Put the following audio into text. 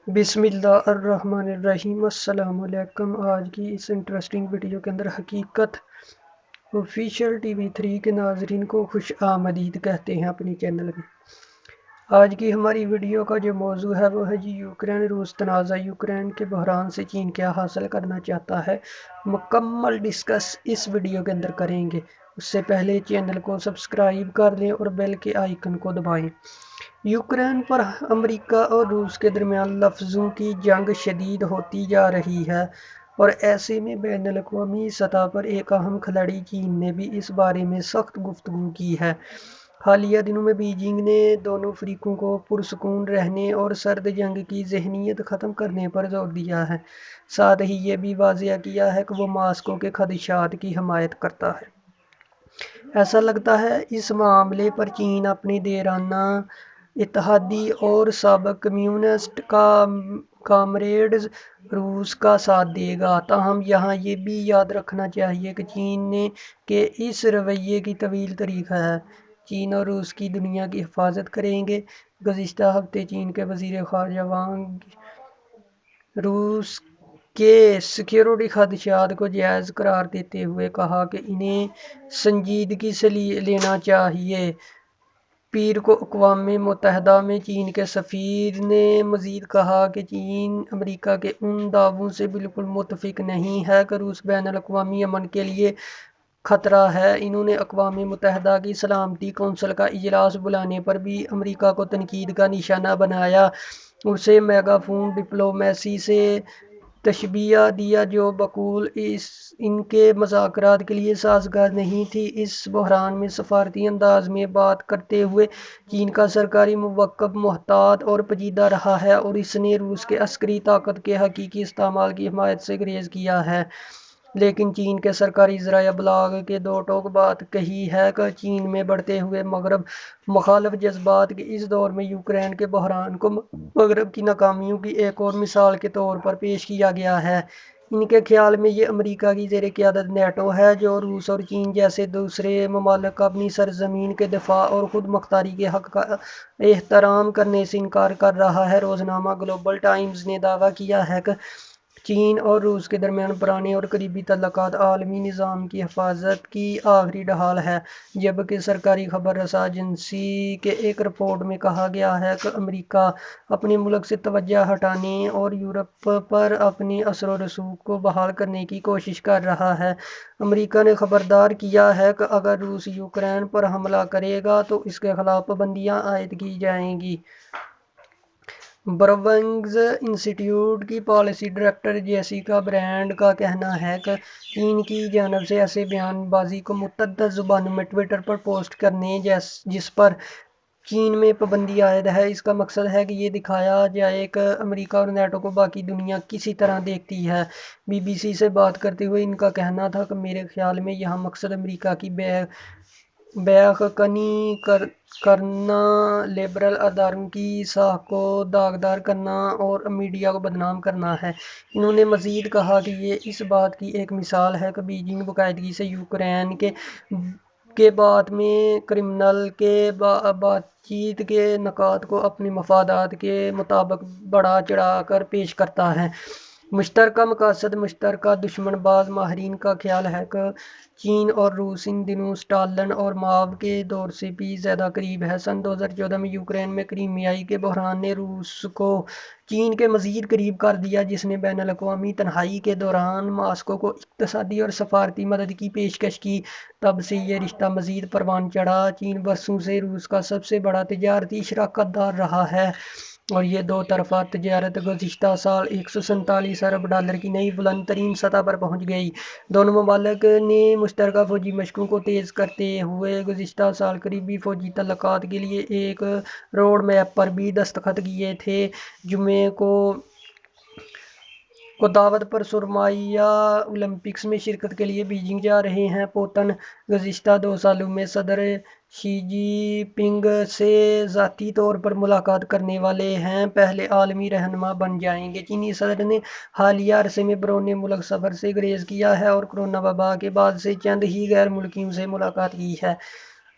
بسم اللہ الرحمن الرحیم۔ السلام علیکم۔ آج کی اس انٹرسٹنگ ویڈیو کے اندر حقیقت آفیشیل ٹی وی 3 کے ناظرین کو خوش آمدید کہتے ہیں اپنی چینل میں۔ آج کی ہماری ویڈیو کا جو موضوع ہے وہ ہے یوکرین روس تنازع، یوکرین کے بحران سے چین کیا حاصل کرنا چاہتا ہے، مکمل ڈسکس اس ویڈیو کے اندر کریں گے۔ اس سے پہلے چینل کو سبسکرائب کر لیں اور بیل کے آئیکن کو دبائیں۔ یوکرین پر امریکہ اور روس کے درمیان لفظوں کی جنگ شدید ہوتی جا رہی ہے، اور ایسے میں بین الاقوامی سطح پر ایک اہم کھلاڑی چین نے بھی اس بارے میں سخت گفتگو کی ہے۔ حالیہ دنوں میں بیجنگ نے دونوں فریقوں کو پرسکون رہنے اور سرد جنگ کی ذہنیت ختم کرنے پر زور دیا ہے، ساتھ ہی یہ بھی واضح کیا ہے کہ وہ ماسکو کے خدشات کی حمایت کرتا ہے۔ ایسا لگتا ہے اس معاملے پر چین اپنی دیرانہ اتحادی اور سابق کمیونسٹ کامریڈز روس کا ساتھ دے گا، تاہم یہاں یہ بھی یاد رکھنا چاہیے کہ چین کے اس رویے کی طویل تاریخ ہے۔ چین اور روس کی دنیا کی حفاظت کریں گے۔ گزشتہ ہفتے چین کے وزیر خارجہ وانگ روس کے سیکیورٹی خدشات کو جائز قرار دیتے ہوئے کہا کہ انہیں سنجیدگی سے لینا چاہیے۔ پیر کو اقوام متحدہ میں چین کے سفیر نے مزید کہا کہ چین امریکہ کے ان دعووں سے بالکل متفق نہیں ہے کہ روس بین الاقوامی امن کے لیے خطرہ ہے۔ انہوں نے اقوام متحدہ کی سلامتی کونسل کا اجلاس بلانے پر بھی امریکہ کو تنقید کا نشانہ بنایا، اسے میگا فون ڈپلومیسی سے تشبیہ دیا جو بالکل ان کے مذاکرات کے لیے سازگار نہیں تھی۔ اس بحران میں سفارتی انداز میں بات کرتے ہوئے چین کا سرکاری موقف محتاط اور پیچیدہ رہا ہے، اور اس نے روس کے عسکری طاقت کے حقیقی استعمال کی حمایت سے گریز کیا ہے، لیکن چین کے سرکاری ذرائع ابلاغ نے دو ٹوک بات کہی ہے کہ چین میں بڑھتے ہوئے مغرب مخالف جذبات کے اس دور میں یوکرین کے بحران کو مغرب کی ناکامیوں کی ایک اور مثال کے طور پر پیش کیا گیا ہے۔ ان کے خیال میں یہ امریکہ کی زیر قیادت نیٹو ہے جو روس اور چین جیسے دوسرے ممالک کا اپنی سرزمین کے دفاع اور خود مختاری کے حق کا احترام کرنے سے انکار کر رہا ہے۔ روزنامہ گلوبل ٹائمز نے دعویٰ کیا ہے کہ چین اور روس کے درمیان پرانے اور قریبی تعلقات عالمی نظام کی حفاظت کی آخری ڈھال ہے، جبکہ سرکاری خبر رساں ایجنسی کے ایک رپورٹ میں کہا گیا ہے کہ امریکہ اپنے ملک سے توجہ ہٹانے اور یورپ پر اپنے اثر و رسوخ کو بحال کرنے کی کوشش کر رہا ہے۔ امریکہ نے خبردار کیا ہے کہ اگر روس یوکرین پر حملہ کرے گا تو اس کے خلاف پابندیاں عائد کی جائیں گی۔ بروکنگز انسٹی ٹیوٹ کی پالیسی ڈائریکٹر جیسیکا برانڈ کا کہنا ہے کہ چین کی جانب سے ایسے بیان بازی کو متعدد زبانوں میں ٹوئٹر پر پوسٹ کرنے جس پر چین میں پابندی عائد ہے، اس کا مقصد ہے کہ یہ دکھایا جائے کہ امریکہ اور نیٹو کو باقی دنیا کسی طرح دیکھتی ہے۔ بی بی سی سے بات کرتے ہوئے ان کا کہنا تھا کہ میرے خیال میں یہاں مقصد امریکہ کی بیخکنی کرنا، لبرل اداروں کی ساکھ کو داغدار کرنا اور میڈیا کو بدنام کرنا ہے۔ انہوں نے مزید کہا کہ یہ اس بات کی ایک مثال ہے کہ بیجنگ باقاعدگی سے یوکرین کے بات میں کرملن کے بات چیت کے نکات کو اپنے مفادات کے مطابق بڑھا چڑھا کر پیش کرتا ہے۔ مشترکہ مقاصد، مشترکہ دشمن۔ بعض ماہرین کا خیال ہے کہ چین اور روس ان دنوں اسٹالن اور ماو کے دور سے بھی زیادہ قریب ہے۔ سن 2014 میں یوکرین میں کریمیا کے بحران نے روس کو چین کے مزید قریب کر دیا، جس نے بین الاقوامی تنہائی کے دوران ماسکو کو اقتصادی اور سفارتی مدد کی پیشکش کی۔ تب سے یہ رشتہ مزید پروان چڑھا۔ چین برسوں سے روس کا سب سے بڑا تجارتی شراکت دار رہا ہے، اور یہ دو طرفہ تجارت گزشتہ سال $147 ارب کی نئی بلند ترین سطح پر پہنچ گئی۔ دونوں ممالک نے مشترکہ فوجی مشقوں کو تیز کرتے ہوئے گزشتہ سال قریبی فوجی تعلقات کے لیے ایک روڈ میپ پر بھی دستخط کیے تھے۔ جمعے کو دعوت پر سرمایہ اولمپکس میں شرکت کے لیے بیجنگ جا رہے ہیں۔ پوتن گزشتہ 2 سالوں میں صدر شی جی پنگ سے ذاتی طور پر ملاقات کرنے والے ہیں، پہلے عالمی رہنما بن جائیں گے۔ چینی صدر نے حالیہ عرصے میں بیرون ملک سفر سے گریز کیا ہے اور کورونا وبا کے بعد سے چند ہی غیر ملکیوں سے ملاقات کی ہے۔